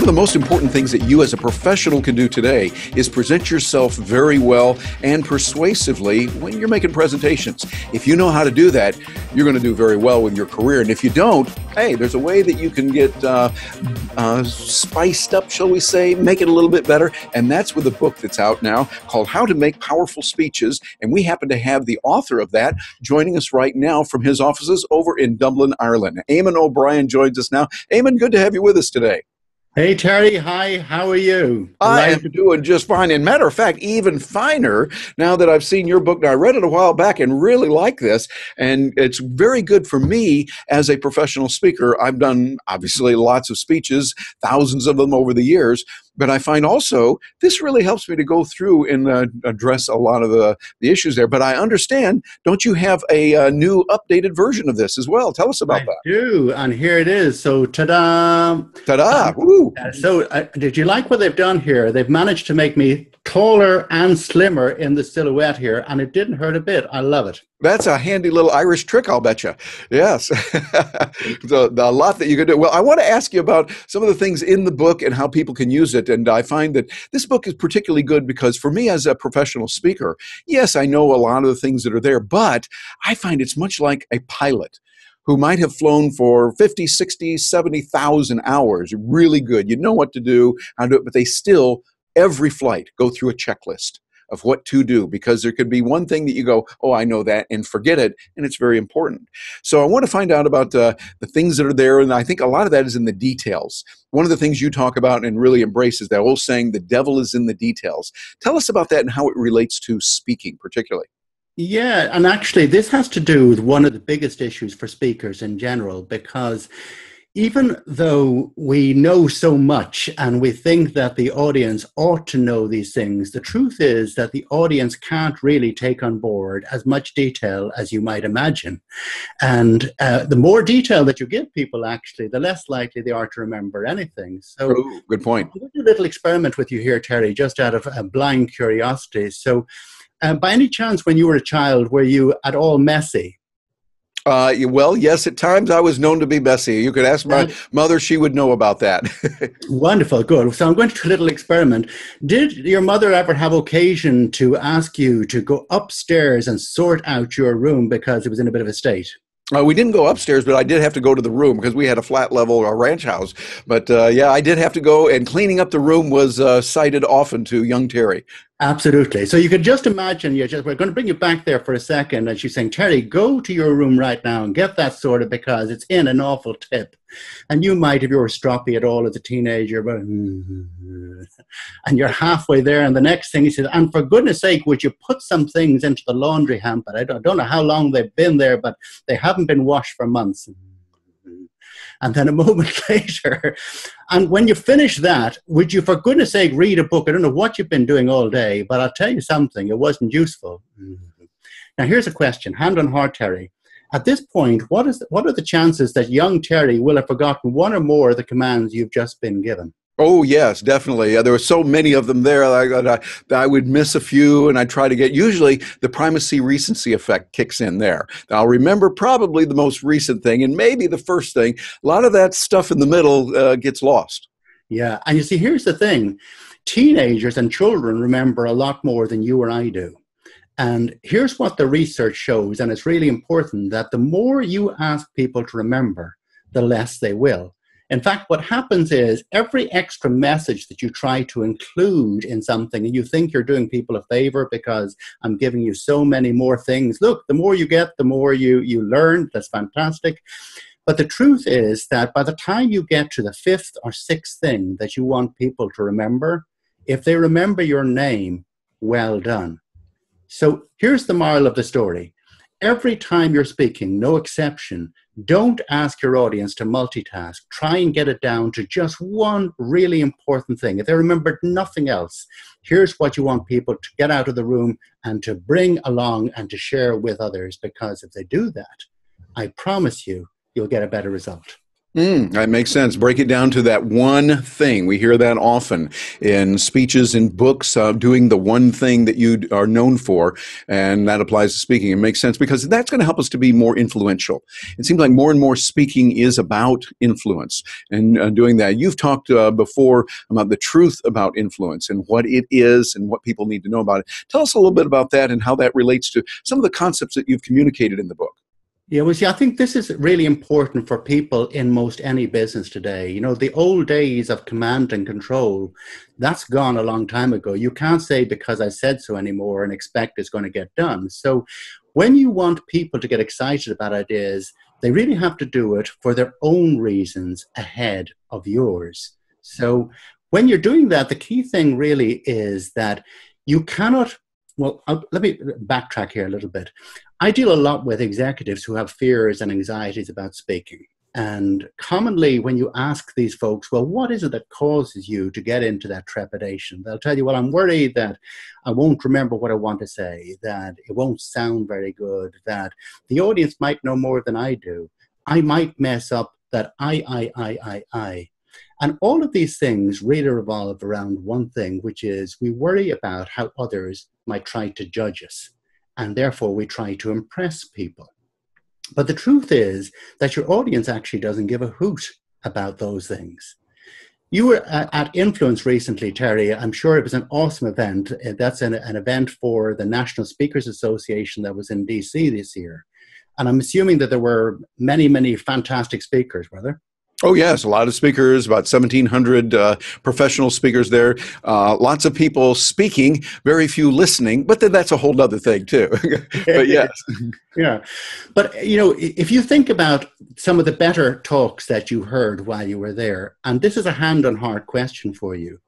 One of the most important things that you as a professional can do today is present yourself very well and persuasively when you're making presentations. If you know how to do that, you're going to do very well with your career. And if you don't, hey, there's a way that you can get spiced up, shall we say, make it a little bit better. And that's with a book that's out now called How to Make Powerful Speeches. And we happen to have the author of that joining us right now from his offices over in Dublin, Ireland. Eamon O'Brien joins us now. Eamon, good to have you with us today. Hey, Terry. Hi. How are you? I am doing just fine. And matter of fact, even finer now that I've seen your book. Now, I read it a while back and really like this. And it's very good for me as a professional speaker. I've done, obviously, lots of speeches, thousands of them over the years. But I find also this really helps me to go through and address a lot of the issues there. But I understand, don't you have a new updated version of this as well? Tell us about that. I do, and here it is. So, ta-da! Ta-da! Woo! Did you like what they've done here? They've managed to make me taller and slimmer in the silhouette here, and it didn't hurt a bit. I love it. That's a handy little Irish trick, I'll bet you. Yes. The lot that you could do. Well, I want to ask you about some of the things in the book and how people can use it. And I find that this book is particularly good because for me as a professional speaker, yes, I know a lot of the things that are there, but I find it's much like a pilot who might have flown for 50, 60, 70,000 hours. Really good. You know what to do, how to do it, but they still, every flight, go through a checklist of what to do, because there could be one thing that you go, oh, I know that, and forget it, and it's very important. So I want to find out about the things that are there, and I think a lot of that is in the details. One of the things you talk about and really embrace is that old saying, the devil is in the details. Tell us about that and how it relates to speaking particularly. Yeah, and actually this has to do with one of the biggest issues for speakers in general, because even though we know so much and we think that the audience ought to know these things, the truth is that the audience can't really take on board as much detail as you might imagine. And the more detail that you give people, actually, the less likely they are to remember anything. So, good point. I'm going to do a little experiment with you here, Terry, just out of blind curiosity. So, by any chance, when you were a child, were you at all messy? Well, yes, at times I was known to be messy. You could ask my mother, she would know about that. Wonderful, good. So I'm going to do a little experiment. Did your mother ever have occasion to ask you to go upstairs and sort out your room because it was in a bit of a state? We didn't go upstairs, but I did have to go to the room because we had a flat level ranch house. But yeah, I did have to go, and cleaning up the room was cited often to young Terry. Absolutely. So you could just imagine, we're going to bring you back there for a second, and she's saying, Terry, go to your room right now and get that sorted because it's in an awful tip. And you might, if you were stroppy at all as a teenager, but, and you're halfway there, and the next thing he says, and for goodness sake, would you put some things into the laundry hamper? I don't know how long they've been there, but they haven't been washed for months. And then a moment later, and when you finish that, would you, for goodness sake, read a book? I don't know what you've been doing all day, but I'll tell you something, it wasn't useful. Now, here's a question, hand on heart, Terry. At this point, what are the chances that young Terry will have forgotten one or more of the commands you've just been given? Oh, yes, definitely. There were so many of them there that I would miss a few, and I'd try to get, usually the primacy recency effect kicks in there. I'll remember probably the most recent thing and maybe the first thing. A lot of that stuff in the middle gets lost. Yeah, and you see, here's the thing. Teenagers and children remember a lot more than you or I do. And here's what the research shows, and it's really important, that the more you ask people to remember, the less they will. In fact, what happens is every extra message that you try to include in something, and you think you're doing people a favor because I'm giving you so many more things. Look, the more you get, the more you learn. That's fantastic. But the truth is that by the time you get to the fifth or sixth thing that you want people to remember, if they remember your name, well done. So here's the moral of the story. Every time you're speaking, no exception, don't ask your audience to multitask. Try and get it down to just one really important thing. If they remembered nothing else, here's what you want people to get out of the room and to bring along and to share with others, because if they do that, I promise you, you'll get a better result. That makes sense. Break it down to that one thing. We hear that often in speeches, in books, doing the one thing that you are known for, and that applies to speaking. It makes sense because that's going to help us to be more influential. It seems like more and more speaking is about influence and doing that. You've talked before about the truth about influence and what it is and what people need to know about it. Tell us a little bit about that and how that relates to some of the concepts that you've communicated in the book. Yeah, well, see, I think this is really important for people in most any business today. You know, the old days of command and control, that's gone a long time ago. You can't say because I said so anymore and expect it's going to get done. So when you want people to get excited about ideas, they really have to do it for their own reasons ahead of yours. So when you're doing that, the key thing really is that you cannot, well, let me backtrack here a little bit. I deal a lot with executives who have fears and anxieties about speaking. And commonly, when you ask these folks, well, what is it that causes you to get into that trepidation? They'll tell you, well, I'm worried that I won't remember what I want to say, that it won't sound very good, that the audience might know more than I do. I might mess up, that I. And all of these things really revolve around one thing, which is we worry about how others might try to judge us. And therefore, we try to impress people. But the truth is that your audience actually doesn't give a hoot about those things. You were at Influence recently, Terry. I'm sure it was an awesome event. That's an event for the National Speakers Association that was in DC this year. And I'm assuming that there were many, many fantastic speakers, were there? Oh, yes, a lot of speakers, about 1,700 professional speakers there. Lots of people speaking, very few listening, but then that's a whole other thing, too. But yes. Yeah. But, you know, if you think about some of the better talks that you heard while you were there, and this is a hand-on-heart question for you,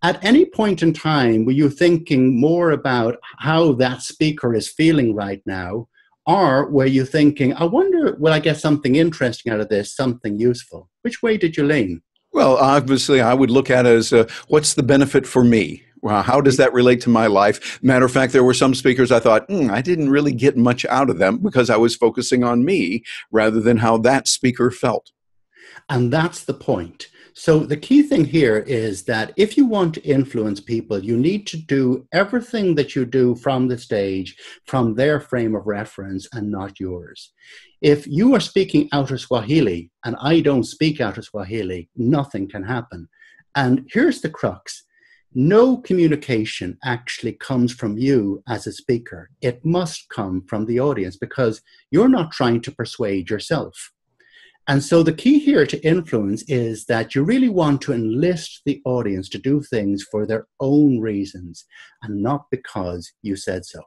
at any point in time, were you thinking more about how that speaker is feeling right now? Or were you thinking, I wonder, will I get something interesting out of this, something useful? Which way did you lean? Well, obviously, I would look at it as what's the benefit for me? Well, how does that relate to my life? Matter of fact, there were some speakers I thought, I didn't really get much out of them because I was focusing on me rather than how that speaker felt. And that's the point. So the key thing here is that if you want to influence people, you need to do everything that you do from the stage, from their frame of reference and not yours. If you are speaking outer Swahili and I don't speak outer Swahili, nothing can happen. And here's the crux. No communication actually comes from you as a speaker. It must come from the audience because you're not trying to persuade yourself. And so the key here to influence is that you really want to enlist the audience to do things for their own reasons and not because you said so.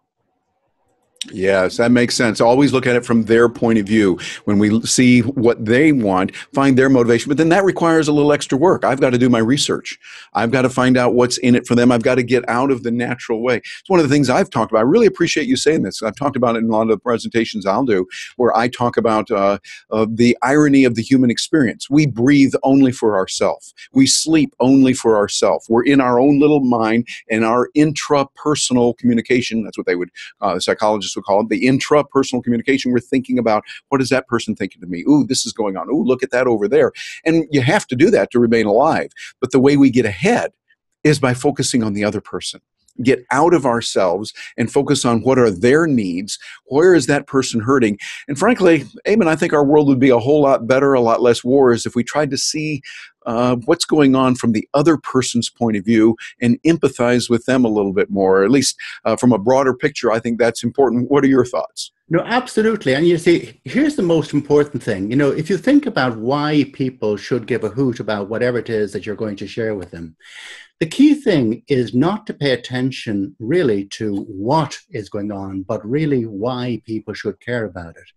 Yes, that makes sense. Always look at it from their point of view. When we see what they want, find their motivation. But then that requires a little extra work. I've got to do my research. I've got to find out what's in it for them. I've got to get out of the natural way. It's one of the things I've talked about. I really appreciate you saying this. I've talked about it in a lot of the presentations I'll do, where I talk about the irony of the human experience. We breathe only for ourselves. We sleep only for ourselves. We're in our own little mind, and our intrapersonal communication, that's what they would, psychologists would call it, the intrapersonal communication. We're thinking about, what is that person thinking to me? Ooh, this is going on. Ooh, look at that over there. And you have to do that to remain alive. But the way we get ahead is by focusing on the other person. Get out of ourselves and focus on what are their needs. Where is that person hurting? And frankly, Eamon, I think our world would be a whole lot better, a lot less wars if we tried to see what's going on from the other person's point of view and empathize with them a little bit more, or at least from a broader picture. I think that's important. What are your thoughts? No, absolutely. And you see, here's the most important thing. You know, if you think about why people should give a hoot about whatever it is that you're going to share with them, the key thing is not to pay attention really to what is going on, but really why people should care about it.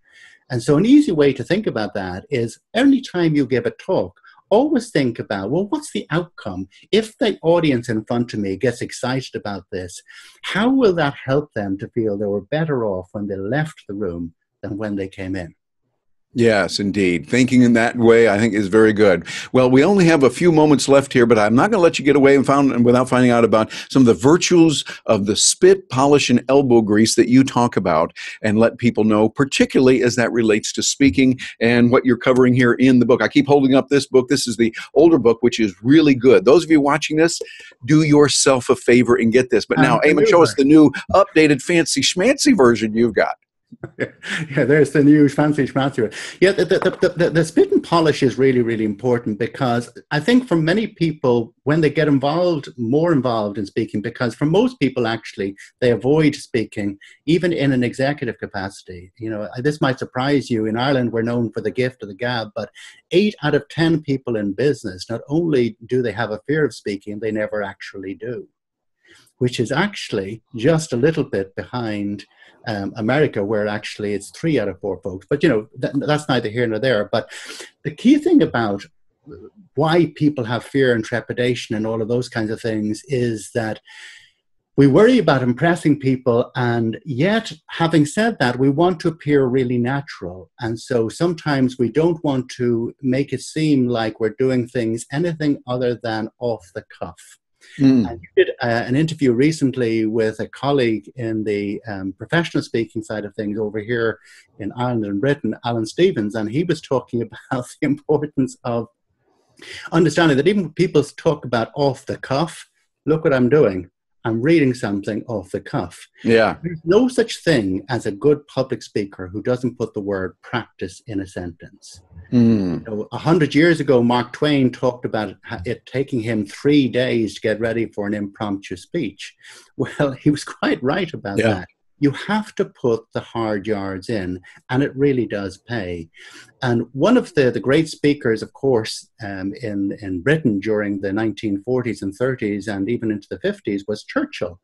And so an easy way to think about that is any time you give a talk, always think about, well, what's the outcome? If the audience in front of me gets excited about this, how will that help them to feel they were better off when they left the room than when they came in? Yes, indeed. Thinking in that way, I think, is very good. Well, we only have a few moments left here, but I'm not going to let you get away without finding out about some of the virtues of the spit, polish, and elbow grease that you talk about, and let people know, particularly as that relates to speaking and what you're covering here in the book. I keep holding up this book. This is the older book, which is really good. Those of you watching this, do yourself a favor and get this. But now, The Eamon, new show us the version. new, updated, fancy schmancy version you've got. Yeah, there's the new fancy schmancy. Yeah, the spit and polish is really, really important because I think for many people, when they get more involved in speaking, because for most people, actually, they avoid speaking, even in an executive capacity. You know, this might surprise you. In Ireland, we're known for the gift of the gab, but 8 out of 10 people in business, not only do they have a fear of speaking, they never actually do, which is actually just a little bit behind America, where actually it's 3 out of 4 folks. But, you know, that's neither here nor there. But the key thing about why people have fear and trepidation and all of those kinds of things is that we worry about impressing people, and yet, having said that, we want to appear really natural. And so sometimes we don't want to make it seem like we're doing things anything other than off the cuff. Mm. And you did an interview recently with a colleague in the professional speaking side of things over here in Ireland and Britain, Alan Stevens, and he was talking about the importance of understanding that even when people talk about off the cuff, look what I'm doing. I'm reading something off the cuff. Yeah. There's no such thing as a good public speaker who doesn't put the word practice in a sentence. Mm. You know, 100 years ago, Mark Twain talked about it taking him 3 days to get ready for an impromptu speech. Well, he was quite right about Yeah. that. You have to put the hard yards in, and it really does pay. And one of the great speakers, of course, in Britain during the 1940s and 30s and even into the 50s was Churchill.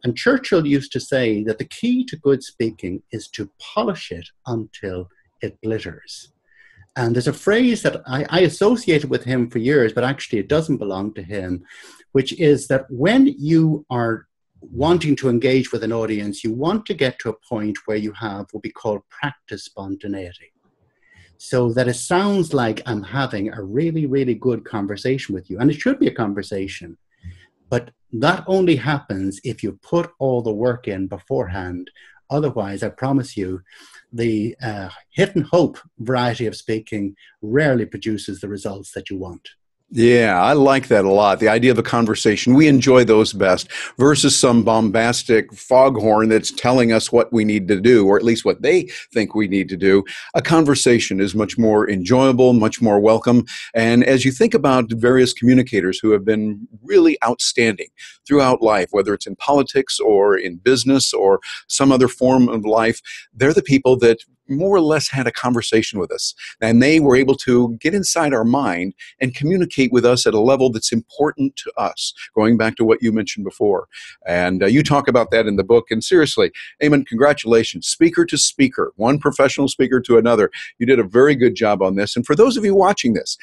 And Churchill used to say that the key to good speaking is to polish it until it glitters. And there's a phrase that I associated with him for years, but actually it doesn't belong to him, which is that when you are wanting to engage with an audience, you want to get to a point where you have what we call practice spontaneity. So that it sounds like I'm having a really, really good conversation with you. And it should be a conversation. But that only happens if you put all the work in beforehand. Otherwise, I promise you, the hit and hope variety of speaking rarely produces the results that you want. Yeah, I like that a lot. The idea of a conversation. We enjoy those best versus some bombastic foghorn that's telling us what we need to do, or at least what they think we need to do. A conversation is much more enjoyable, much more welcome. And as you think about various communicators who have been really outstanding throughout life, whether it's in politics or in business or some other form of life, they're the people that more or less had a conversation with us. And they were able to get inside our mind and communicate with us at a level that's important to us, going back to what you mentioned before. And you talk about that in the book. And seriously, Eamon, congratulations. Speaker to speaker, one professional speaker to another. You did a very good job on this. And for those of you watching this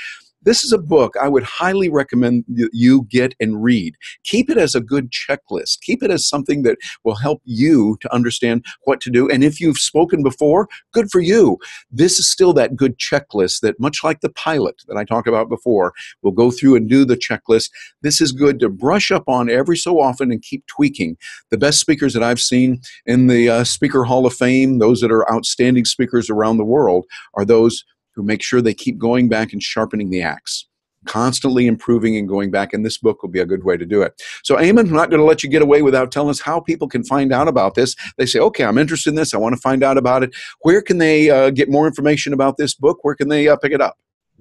is a book I would highly recommend you get and read. Keep it as a good checklist. Keep it as something that will help you to understand what to do. And if you've spoken before, good for you. This is still that good checklist that, much like the pilot that I talked about before, will go through and do the checklist. This is good to brush up on every so often and keep tweaking. The best speakers that I've seen in the Speaker Hall of Fame, those that are outstanding speakers around the world, are those who make sure they keep going back and sharpening the axe, constantly improving and going back. And this book will be a good way to do it. So, Eamon, I'm not going to let you get away without telling us how people can find out about this. They say, okay, I'm interested in this. I want to find out about it. Where can they get more information about this book? Where can they pick it up?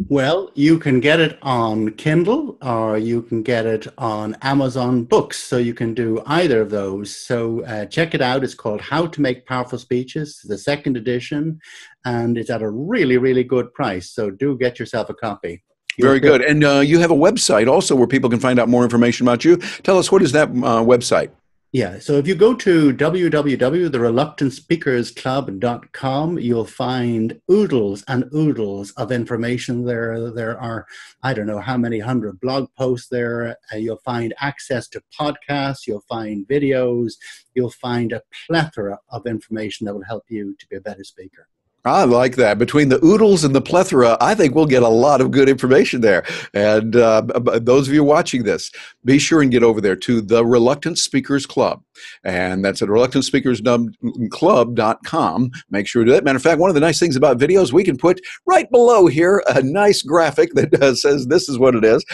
Well, you can get it on Kindle or you can get it on Amazon Books. So you can do either of those. So check it out. It's called How to Make Powerful Speeches, the second edition, and it's at a really, really good price. So do get yourself a copy. Very good. And you have a website also where people can find out more information about you. Tell us, what is that website? Yeah, so if you go to www.thereluctantspeakersclub.com, you'll find oodles and oodles of information there. There are, I don't know how many hundred blog posts there. You'll find access to podcasts. You'll find videos. You'll find a plethora of information that will help you to be a better speaker. I like that. Between the oodles and the plethora, I think we'll get a lot of good information there. And those of you watching this, be sure and get over there to the Reluctant Speakers Club. And that's at reluctantspeakersclub.com. Make sure to do that. Matter of fact, one of the nice things about videos, we can put right below here a nice graphic that says this is what it is.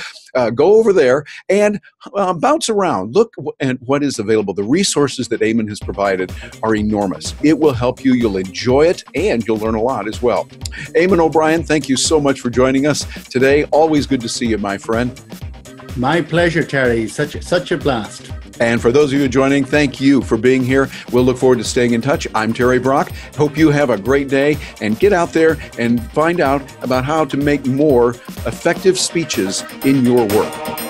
Go over there and bounce around. Look at what is available. The resources that Eamon has provided are enormous. It will help you. You'll enjoy it, and you'll learn a lot as well. Eamon O'Brien, thank you so much for joining us today. Always good to see you, my friend. My pleasure, Terry. Such a blast. And for those of you joining, thank you for being here. We'll look forward to staying in touch. I'm Terry Brock. Hope you have a great day, and get out there and find out about how to make more effective speeches in your work.